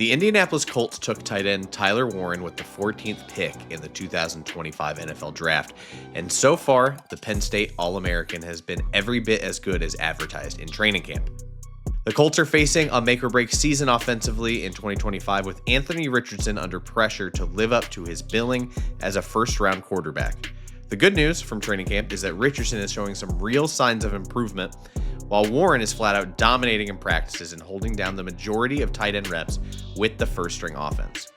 The Indianapolis Colts took tight end Tyler Warren with the 14th pick in the 2025 NFL Draft, and so far, the Penn State All-American has been every bit as good as advertised in training camp. The Colts are facing a make-or-break season offensively in 2025 with Anthony Richardson under pressure to live up to his billing as a first-round quarterback. The good news from training camp is that Richardson is showing some real signs of improvement, while Warren is flat out dominating in practices and holding down the majority of tight end reps with the first-string offense.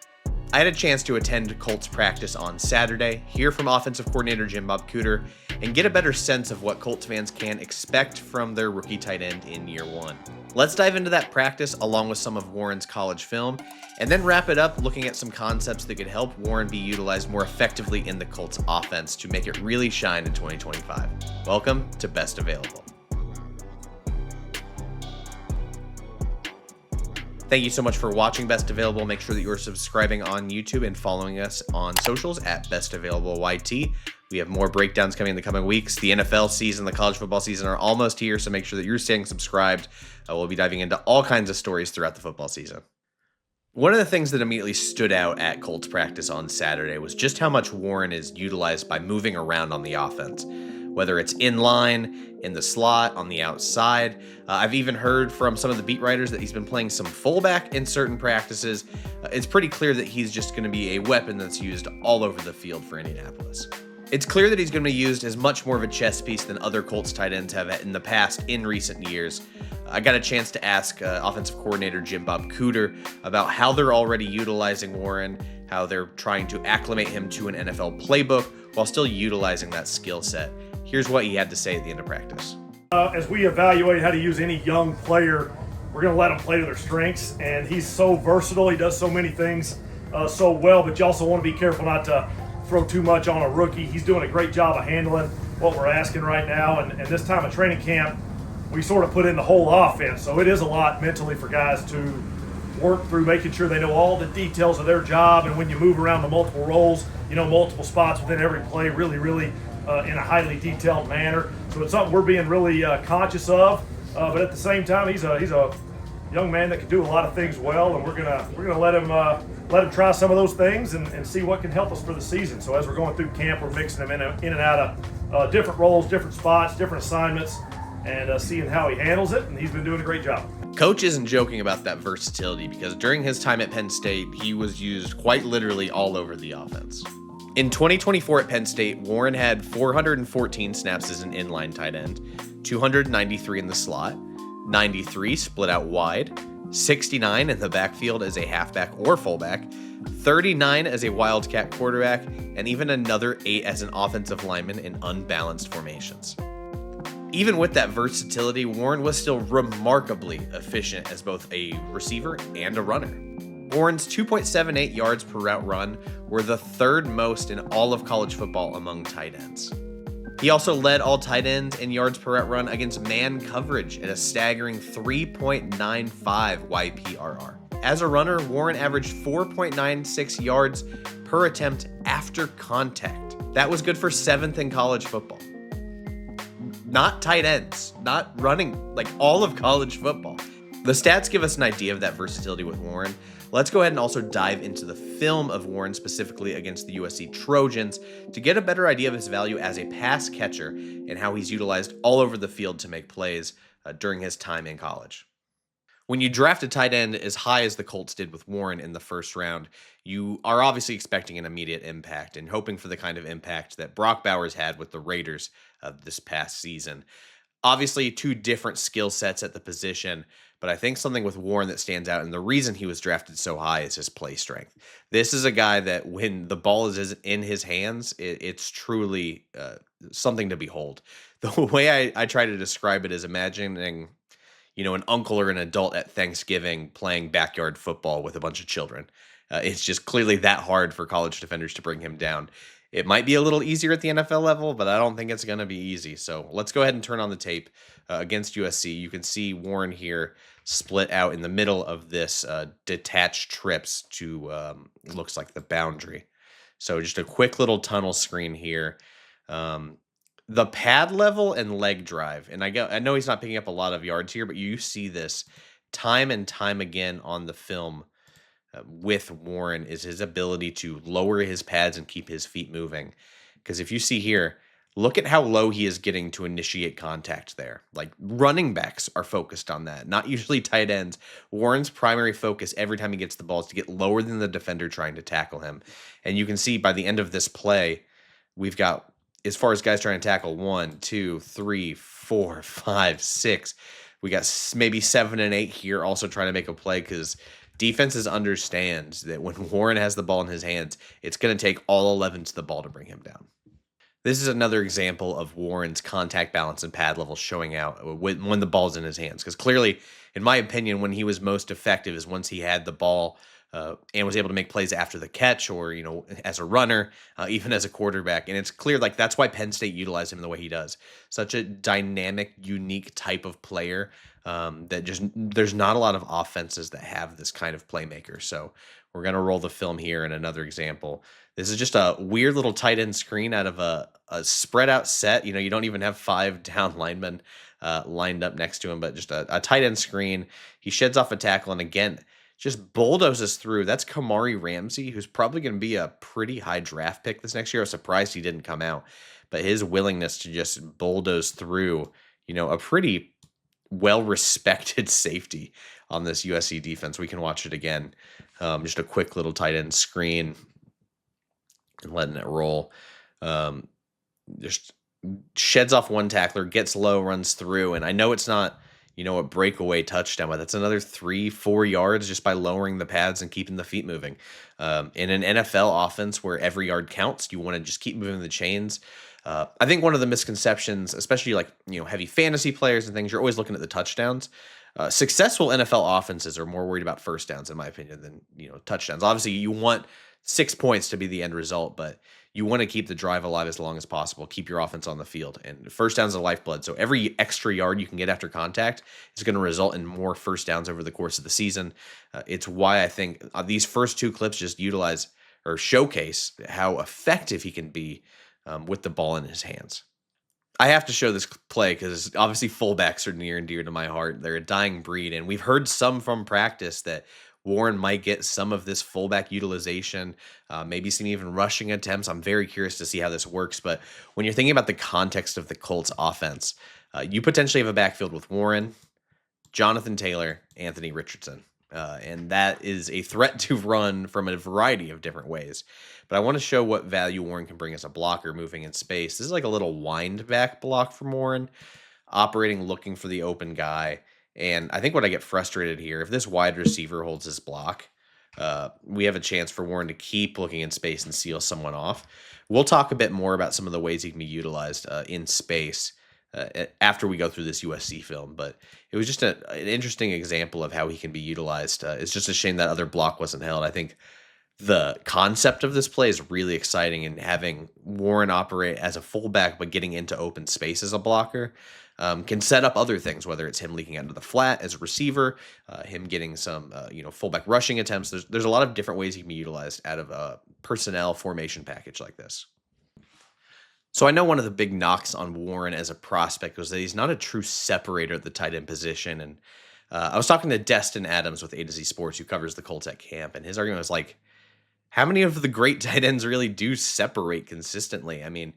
I had a chance to attend Colts practice on Saturday, hear from offensive coordinator Jim Bob Cooter, and get a better sense of what Colts fans can expect from their rookie tight end in year one. Let's dive into that practice along with some of Warren's college film, and then wrap it up looking at some concepts that could help Warren be utilized more effectively in the Colts offense to make it really shine in 2025. Welcome to Best Available. Thank you so much for watching Best Available. Make sure that you're subscribing on YouTube and following us on socials at Best Available YT. We have more breakdowns coming in the coming weeks. The NFL season, the college football season are almost here, so make sure that you're staying subscribed. We'll be diving into all kinds of stories throughout the football season. One of the things that immediately stood out at Colts practice on Saturday was just how much Warren is utilized by moving around on the offense. Whether it's in line, in the slot, on the outside. I've even heard from some of the beat writers that he's been playing some fullback in certain practices. It's pretty clear that he's just going to be a weapon that's used all over the field for Indianapolis. It's clear that he's going to be used as much more of a chess piece than other Colts tight ends have in the past in recent years. I got a chance to ask offensive coordinator Jim Bob Cooter about how they're already utilizing Warren, how they're trying to acclimate him to an NFL playbook while still utilizing that skill set. Here's what he had to say at the end of practice. As we evaluate how to use any young player, we're going to let them play to their strengths. And he's so versatile. He does so many things so well, but you also want to be careful not to throw too much on a rookie. He's doing a great job of handling what we're asking right now. And this time of training camp, we sort of put in the whole offense. So it is a lot mentally for guys to work through, making sure they know all the details of their job. And when you move around the multiple roles, you know, multiple spots within every play, really in a highly detailed manner. So it's something we're being really conscious of. But at the same time, he's a young man that can do a lot of things well, and we're gonna let him try some of those things and see what can help us for the season. So as we're going through camp, we're mixing him in and out of different roles, different spots, different assignments, and seeing how he handles it. And he's been doing a great job. Coach isn't joking about that versatility because during his time at Penn State, he was used quite literally all over the offense. In 2024 at Penn State, Warren had 414 snaps as an inline tight end, 293 in the slot, 93 split out wide, 69 in the backfield as a halfback or fullback, 39 as a wildcat quarterback, and even another 8 as an offensive lineman in unbalanced formations. Even with that versatility, Warren was still remarkably efficient as both a receiver and a runner. Warren's 2.78 yards per route run were the third most in all of college football among tight ends. He also led all tight ends in yards per route run against man coverage at a staggering 3.95 YPRR. As a runner, Warren averaged 4.96 yards per attempt after contact. That was good for 7th in college football. Not tight ends, not running, like all of college football. The stats give us an idea of that versatility with Warren. Let's go ahead and also dive into the film of Warren specifically against the USC Trojans to get a better idea of his value as a pass catcher and how he's utilized all over the field to make plays during his time in college. When you draft a tight end as high as the Colts did with Warren in the first round, you are obviously expecting an immediate impact and hoping for the kind of impact that Brock Bowers had with the Raiders this past season. Obviously, two different skill sets at the position, but I think something with Warren that stands out, and the reason he was drafted so high is his play strength. This is a guy that when the ball is in his hands, it's truly something to behold. The way I try to describe it is imagining, an uncle or an adult at Thanksgiving playing backyard football with a bunch of children. It's just clearly that hard for college defenders to bring him down. It might be a little easier at the NFL level, but I don't think it's going to be easy. So let's go ahead and turn on the tape against USC. You can see Warren here split out in the middle of this detached trips to looks like the boundary. So just a quick little tunnel screen here. The pad level and leg drive, and I know he's not picking up a lot of yards here, but you see this time and time again on the film with Warren is his ability to lower his pads and keep his feet moving. Because if you see here, look at how low he is getting to initiate contact there. Like running backs are focused on that, not usually tight ends. Warren's primary focus every time he gets the ball is to get lower than the defender trying to tackle him. And you can see by the end of this play, we've got, as far as guys trying to tackle, 1, 2, 3, 4, 5, 6. We got maybe 7 and 8 here also trying to make a play because defenses understand that when Warren has the ball in his hands, it's going to take all 11 to the ball to bring him down. This is another example of Warren's contact balance and pad level showing out when the ball's in his hands. Because clearly, in my opinion, when he was most effective is once he had the ball and was able to make plays after the catch or, as a runner, even as a quarterback. And it's clear, like, that's why Penn State utilized him the way he does. Such a dynamic, unique type of player that just there's not a lot of offenses that have this kind of playmaker. So we're going to roll the film here in another example. This is just a weird little tight end screen out of a spread out set. You don't even have 5 down linemen lined up next to him, but just a tight end screen. He sheds off a tackle, and again, just bulldozes through. That's Kamari Ramsey, who's probably going to be a pretty high draft pick this next year. I was surprised he didn't come out, but his willingness to just bulldoze through, a pretty well-respected safety on this USC defense. We can watch it again. Just a quick little tight end screen and letting it roll. Just sheds off one tackler, gets low, runs through, and I know it's not a breakaway touchdown, but that's another 3-4 yards just by lowering the pads and keeping the feet moving. In an NFL offense where every yard counts, you want to just keep moving the chains. I think one of the misconceptions, especially heavy fantasy players and things, you're always looking at the touchdowns. Successful NFL offenses are more worried about first downs, in my opinion, than touchdowns. Obviously, you want 6 points to be the end result, but you want to keep the drive alive as long as possible, keep your offense on the field. And first down's a lifeblood. So every extra yard you can get after contact is going to result in more first downs over the course of the season. It's why I think these first 2 clips just utilize or showcase how effective he can be with the ball in his hands. I have to show this play because obviously fullbacks are near and dear to my heart. They're a dying breed, and we've heard some from practice that Warren might get some of this fullback utilization, maybe some even rushing attempts. I'm very curious to see how this works. But when you're thinking about the context of the Colts offense, you potentially have a backfield with Warren, Jonathan Taylor, Anthony Richardson. And that is a threat to run from a variety of different ways. But I want to show what value Warren can bring as a blocker moving in space. This is like a little wind back block from Warren, operating, looking for the open guy. And I think what I get frustrated here, if this wide receiver holds his block, we have a chance for Warren to keep looking in space and seal someone off. We'll talk a bit more about some of the ways he can be utilized in space after we go through this USC film. But it was just an interesting example of how he can be utilized. It's just a shame that other block wasn't held. I think the concept of this play is really exciting, and having Warren operate as a fullback but getting into open space as a blocker can set up other things, whether it's him leaking out into the flat as a receiver, him getting some fullback rushing attempts. There's a lot of different ways he can be utilized out of a personnel formation package like this. So I know one of the big knocks on Warren as a prospect was that he's not a true separator at the tight end position. And I was talking to Destin Adams with A to Z Sports, who covers the Colts at camp, and his argument was like, how many of the great tight ends really do separate consistently? I mean,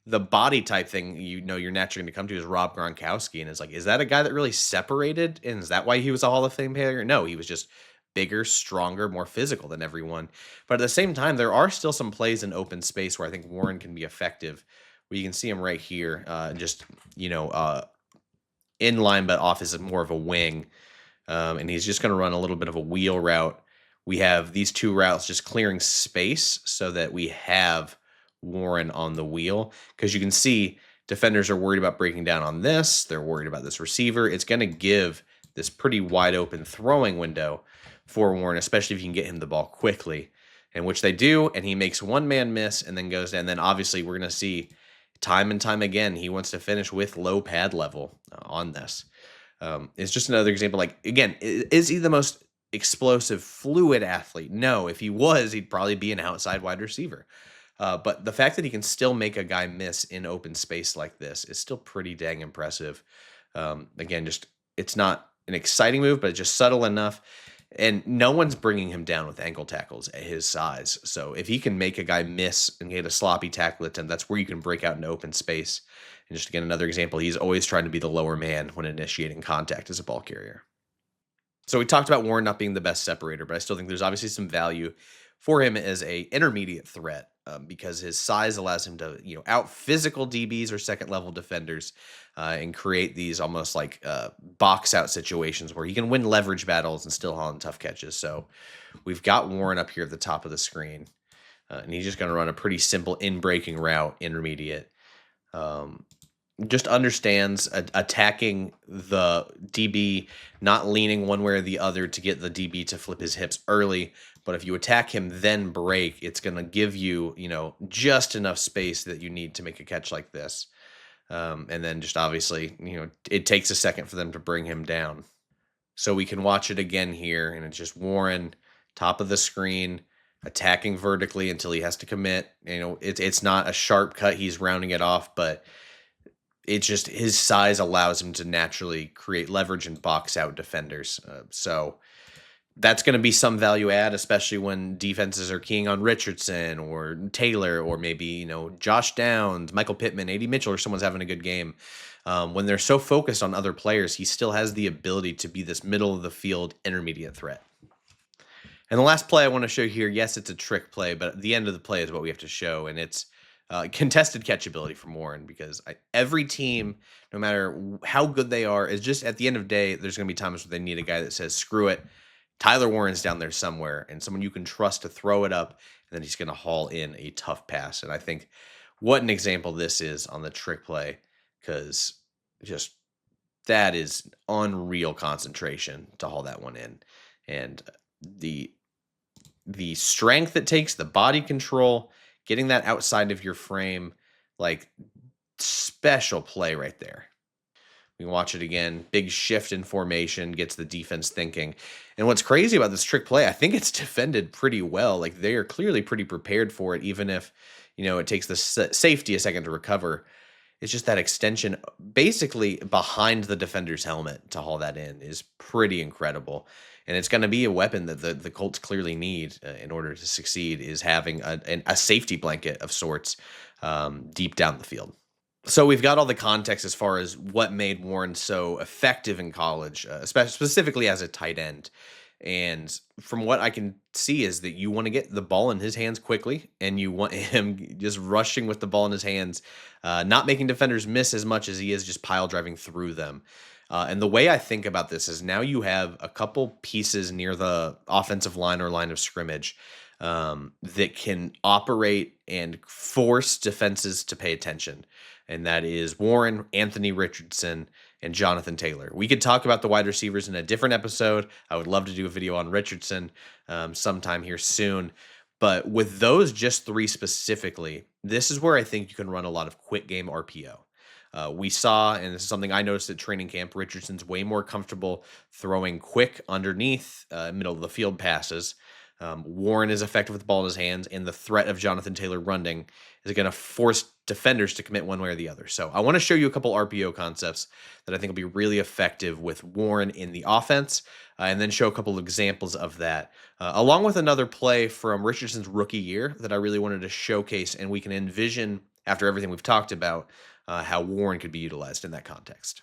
the body type thing, you're naturally going to come to is Rob Gronkowski. And it's like, is that a guy that really separated? And is that why he was a Hall of Fame player? No, he was just bigger, stronger, more physical than everyone. But at the same time, there are still some plays in open space where I think Warren can be effective. Where you can see him right here, in line, but off as more of a wing. And he's just going to run a little bit of a wheel route. We have these 2 routes just clearing space so that we have Warren on the wheel, because you can see defenders are worried about breaking down on this. They're worried about this receiver. It's going to give this pretty wide open throwing window for Warren, especially if you can get him the ball quickly, and which they do. And he makes one man miss and then goes down. And then obviously we're going to see time and time again, he wants to finish with low pad level on this. It's just another example. Like, again, is he the most explosive, fluid athlete? No. If he was, he'd probably be an outside wide receiver. But the fact that he can still make a guy miss in open space like this is still pretty dang impressive. Again, just it's not an exciting move, but it's just subtle enough. And no one's bringing him down with ankle tackles at his size. So if he can make a guy miss and get a sloppy tackle attempt, that's where you can break out into open space. And just again, another example, he's always trying to be the lower man when initiating contact as a ball carrier. So we talked about Warren not being the best separator, but I still think there's obviously some value for him as a intermediate threat because his size allows him to out physical DBs or second level defenders and create these almost like box out situations where he can win leverage battles and still haul in tough catches. So we've got Warren up here at the top of the screen, and he's just going to run a pretty simple in breaking route, intermediate. Just understands attacking the DB, not leaning one way or the other to get the DB to flip his hips early. But if you attack him, then break, it's going to give you, just enough space that you need to make a catch like this. And then just obviously, it takes a second for them to bring him down. So we can watch it again here, and it's just Warren, top of the screen, attacking vertically until he has to commit. It's not a sharp cut. He's rounding it off, but it's just his size allows him to naturally create leverage and box out defenders. So that's going to be some value add, especially when defenses are keying on Richardson or Taylor or maybe, Josh Downs, Michael Pittman, A.D. Mitchell, or someone's having a good game. When they're so focused on other players, he still has the ability to be this middle of the field intermediate threat. And the last play I want to show here, yes, it's a trick play, but the end of the play is what we have to show, and it's contested catchability from Warren, because every team, no matter how good they are, is just at the end of the day, there's going to be times where they need a guy that says, screw it, Tyler Warren's down there somewhere, and someone you can trust to throw it up, and then he's going to haul in a tough pass. And I think what an example this is on the trick play, because just that is unreal concentration to haul that one in. And the strength it takes, the body control, getting that outside of your frame, like special play right there. We can watch it again. Big shift in formation, gets the defense thinking. And what's crazy about this trick play, I think it's defended pretty well. Like they are clearly pretty prepared for it, even if, it takes the safety a second to recover. It's just that extension basically behind the defender's helmet to haul that in is pretty incredible. And it's going to be a weapon that the Colts clearly need in order to succeed, is having a safety blanket of sorts deep down the field. So we've got all the context as far as what made Warren so effective in college, specifically as a tight end. And from what I can see is that you want to get the ball in his hands quickly, and you want him just rushing with the ball in his hands, not making defenders miss as much as he is just pile driving through them. And the way I think about this is now you have a couple pieces near the offensive line or line of scrimmage that can operate and force defenses to pay attention. And that is Warren, Anthony Richardson, and Jonathan Taylor. We could talk about the wide receivers in a different episode. I would love to do a video on Richardson sometime here soon. But with those just three specifically, this is where I think you can run a lot of quick game RPO. We saw, and this is something I noticed at training camp, Richardson's way more comfortable throwing quick underneath middle of the field passes. Warren is effective with the ball in his hands, and the threat of Jonathan Taylor running is going to force defenders to commit one way or the other. So I want to show you a couple RPO concepts that I think will be really effective with Warren in the offense, and then show a couple of examples of that, along with another play from Richardson's rookie year that I really wanted to showcase, and we can envision, after everything we've talked about, how Warren could be utilized in that context.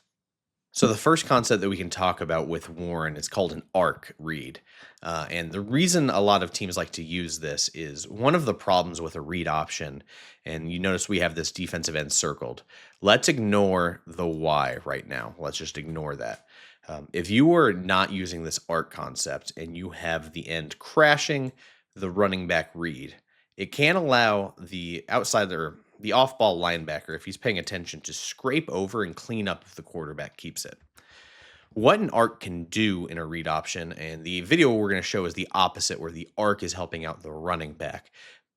So the first concept that we can talk about with Warren is called an arc read. And the reason a lot of teams like to use this is one of the problems with a read option, and you notice we have this defensive end circled. Let's ignore the Y right now. Let's just ignore that. If you were not using this arc concept and you have the end crashing the running back read, it can allow the outsider, the off-ball linebacker, if he's paying attention, to scrape over and clean up if the quarterback keeps it. What an arc can do in a read option, and the video we're going to show is the opposite, where the arc is helping out the running back.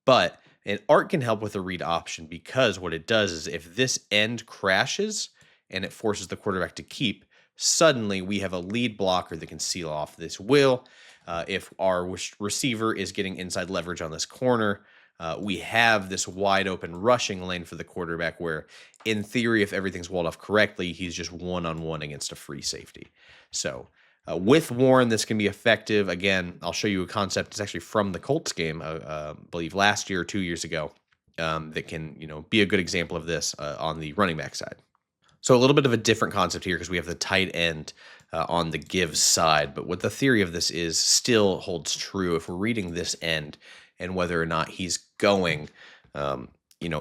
But an arc can help with a read option because what it does is if this end crashes and it forces the quarterback to keep, suddenly we have a lead blocker that can seal off this will. If our receiver is getting inside leverage on this corner, we have this wide open rushing lane for the quarterback where, in theory, if everything's walled off correctly, he's just one-on-one against a free safety. So With Warren, this can be effective. Again, I'll show you a concept. It's actually from the Colts game, I believe last year or 2 years ago, that can be a good example of this on the running back side. So a little bit of a different concept here because we have the tight end on the give side. But what the theory of this is still holds true if we're reading this end and whether or not he's going.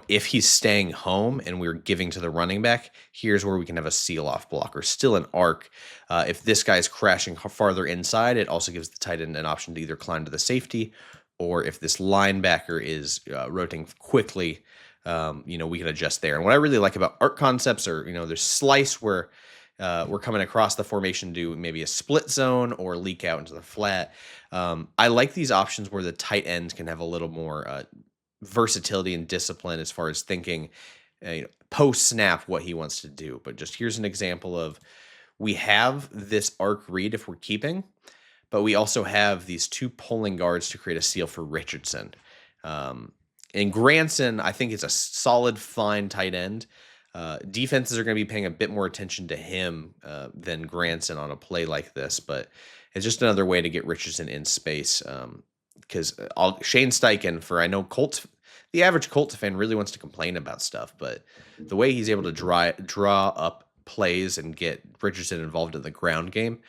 If he's staying home and we're giving to the running back, here's where we can have a seal off block or still an arc. If this guy's crashing farther inside, it also gives the tight end an option to either climb to the safety, or if this linebacker is rotating quickly, we can adjust there. And what I really like about arc concepts are, there's slice where we're coming across the formation to do maybe a split zone or leak out into the flat. I like these options where the tight ends can have a little more versatility and discipline as far as thinking post snap what he wants to do. But just here's an example of, we have this arc read if we're keeping, but we also have these two pulling guards to create a seal for Richardson. And Granson, I think, is a solid, fine tight end. Defenses are going to be paying a bit more attention to him than Granson on a play like this, but it's just another way to get Richardson in space. Because Shane Steichen, I know the average Colts fan really wants to complain about stuff, but the way he's able to draw up plays and get Richardson involved in the ground game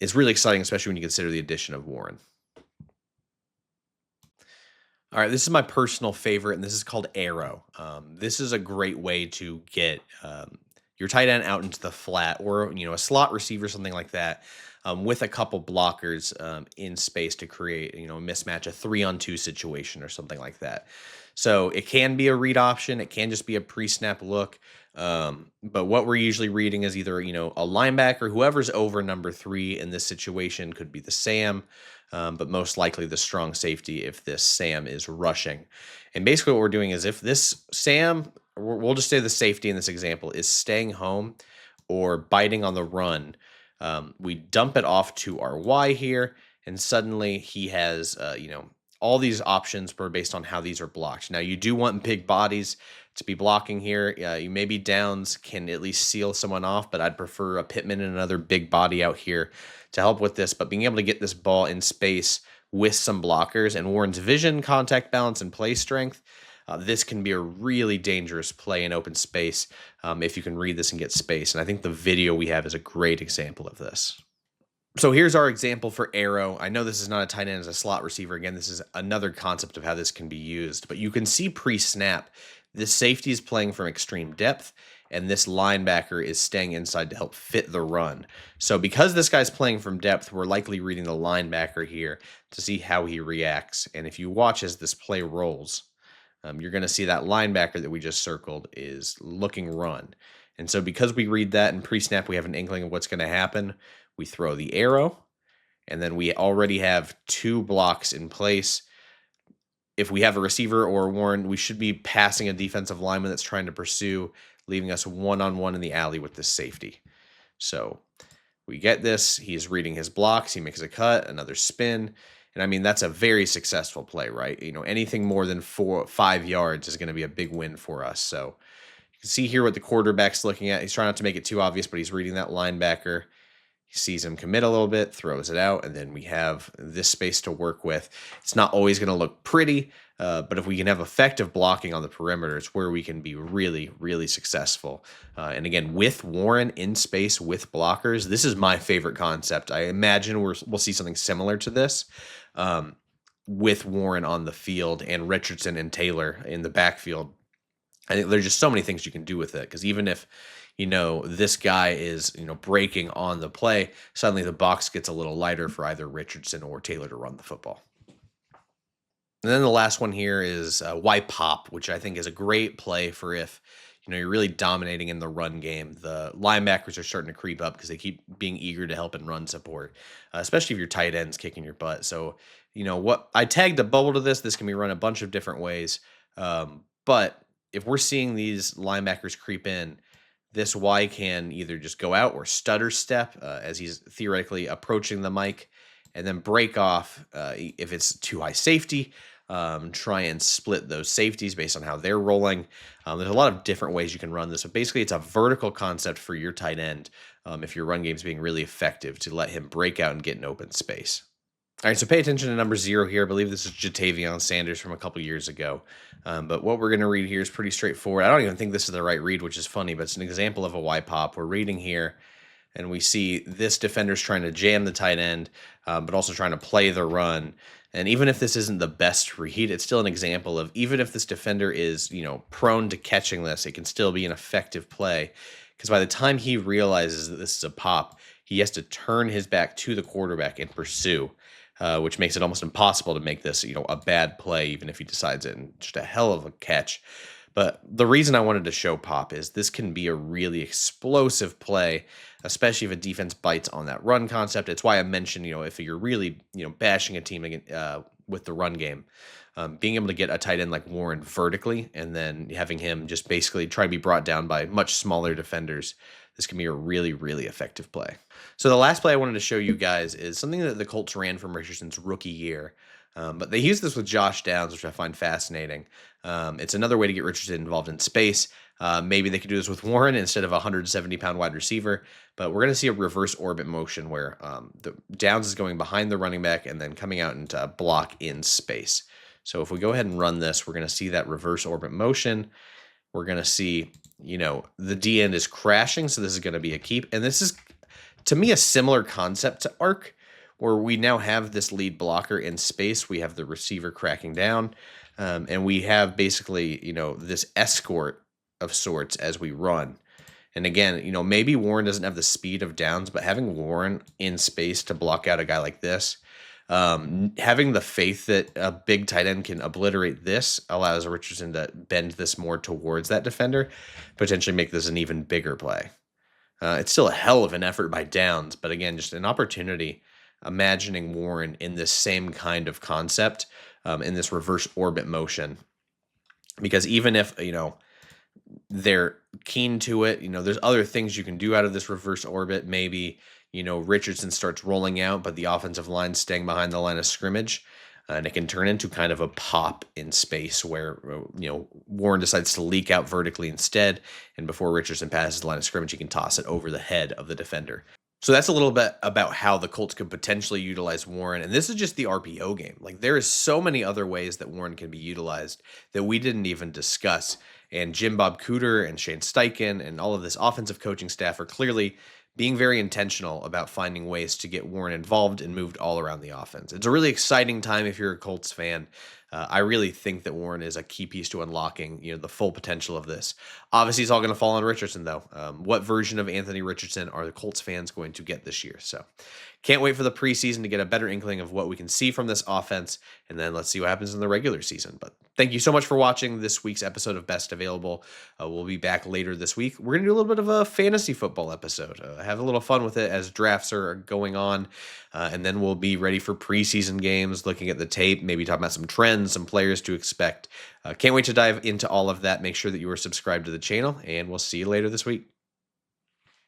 is really exciting, especially when you consider the addition of Warren. All right, this is my personal favorite, and this is called Arrow. This is a great way to get your tight end out into the flat, or a slot receiver, something like that, with a couple blockers in space to create a mismatch, a 3-on-2 situation or something like that. So it can be a read option, it can just be a pre-snap look. But what we're usually reading is either a linebacker, whoever's over number 3 in this situation, could be the Sam. But most likely the strong safety if this Sam is rushing. And basically what we're doing is, if this Sam, we'll just say the safety in this example, is staying home or biting on the run, we dump it off to our Y here, and suddenly he has, all these options were based on how these are blocked. Now, you do want big bodies to be blocking here. You maybe Downs can at least seal someone off, but I'd prefer a Pittman and another big body out here to help with this. But being able to get this ball in space with some blockers and Warren's vision, contact balance, and play strength, this can be a really dangerous play in open space if you can read this and get space. And I think the video we have is a great example of this. So here's our example for Arrow. I know this is not a tight end as a slot receiver. Again, this is another concept of how this can be used. But you can see pre-snap, this safety is playing from extreme depth, and this linebacker is staying inside to help fit the run. So because this guy's playing from depth, we're likely reading the linebacker here to see how he reacts. And if you watch as this play rolls, you're going to see that linebacker that we just circled is looking run. And so because we read that in pre-snap, we have an inkling of what's going to happen. We throw the arrow, and then we already have 2 blocks in place. If we have a receiver or Warren, we should be passing a defensive lineman that's trying to pursue, leaving us one-on-one in the alley with this safety. So we get this. He's reading his blocks. He makes a cut, another spin. And I mean, that's a very successful play, right? Anything more than 4-5 yards is going to be a big win for us. So you can see here what the quarterback's looking at. He's trying not to make it too obvious, but he's reading that linebacker. He sees him commit a little bit, throws it out, and then we have this space to work with. It's not always going to look pretty, but if we can have effective blocking on the perimeter, it's where we can be really, really successful. And again, with Warren in space with blockers, this is my favorite concept. I imagine we'll see something similar to this with Warren on the field and Richardson and Taylor in the backfield. I think there's just so many things you can do with it, because even if this guy is, breaking on the play, suddenly the box gets a little lighter for either Richardson or Taylor to run the football. And then the last one here is Y pop, which I think is a great play for if, you're really dominating in the run game. The linebackers are starting to creep up because they keep being eager to help in run support, especially if your tight end's kicking your butt. So, what I tagged a bubble to this. This can be run a bunch of different ways. But if we're seeing these linebackers creep in, this Y can either just go out or stutter step as he's theoretically approaching the mic, and then break off if it's too high safety. Try and split those safeties based on how they're rolling. There's a lot of different ways you can run this. But basically, it's a vertical concept for your tight end if your run game is being really effective, to let him break out and get in open space. All right, so pay attention to number 0 here. I believe this is Jatavion Sanders from a couple years ago. But what we're going to read here is pretty straightforward. I don't even think this is the right read, which is funny, but it's an example of a Y pop. We're reading here, and we see this defender's trying to jam the tight end, but also trying to play the run. And even if this isn't the best read, it's still an example of, even if this defender is, prone to catching this, it can still be an effective play. Because by the time he realizes that this is a pop, he has to turn his back to the quarterback and pursue. Which makes it almost impossible to make this, a bad play, even if he decides it. And just a hell of a catch. But the reason I wanted to show pop is this can be a really explosive play, especially if a defense bites on that run concept. It's why I mentioned, if you're really, bashing a team with the run game, being able to get a tight end like Warren vertically and then having him just basically try to be brought down by much smaller defenders, this can be a really, really effective play. So the last play I wanted to show you guys is something that the Colts ran from Richardson's rookie year. But they used this with Josh Downs, which I find fascinating. It's another way to get Richardson involved in space. Maybe they could do this with Warren instead of a 170-pound wide receiver. But we're going to see a reverse orbit motion where the Downs is going behind the running back and then coming out into block in space. So if we go ahead and run this, we're going to see that reverse orbit motion. We're going to see, the D end is crashing, so this is going to be a keep. And this is, to me, a similar concept to arc, where we now have this lead blocker in space. We have the receiver cracking down, and we have basically, this escort of sorts as we run. And again, maybe Warren doesn't have the speed of Downs, but having Warren in space to block out a guy like this, having the faith that a big tight end can obliterate this allows Richardson to bend this more towards that defender, potentially make this an even bigger play. It's still a hell of an effort by Downs, but again, just an opportunity, imagining Warren in this same kind of concept, in this reverse orbit motion. Because even if, they're keen to it, there's other things you can do out of this reverse orbit. Maybe, Richardson starts rolling out, but the offensive line staying behind the line of scrimmage. And it can turn into kind of a pop in space where, Warren decides to leak out vertically instead. And before Richardson passes the line of scrimmage, he can toss it over the head of the defender. So that's a little bit about how the Colts could potentially utilize Warren. And this is just the RPO game. Like, there is so many other ways that Warren can be utilized that we didn't even discuss. And Jim Bob Cooter and Shane Steichen and all of this offensive coaching staff are clearly being very intentional about finding ways to get Warren involved and moved all around the offense. It's a really exciting time if you're a Colts fan. I really think that Warren is a key piece to unlocking, the full potential of this. Obviously, it's all going to fall on Richardson, though. What version of Anthony Richardson are the Colts fans going to get this year? So can't wait for the preseason to get a better inkling of what we can see from this offense, and then let's see what happens in the regular season. But thank you so much for watching this week's episode of Best Available. We'll be back later this week. We're going to do a little bit of a fantasy football episode. Have a little fun with it as drafts are going on, and then we'll be ready for preseason games, looking at the tape, maybe talking about some trends, some players to expect. Can't wait to dive into all of that. Make sure that you are subscribed to the channel, and we'll see you later this week.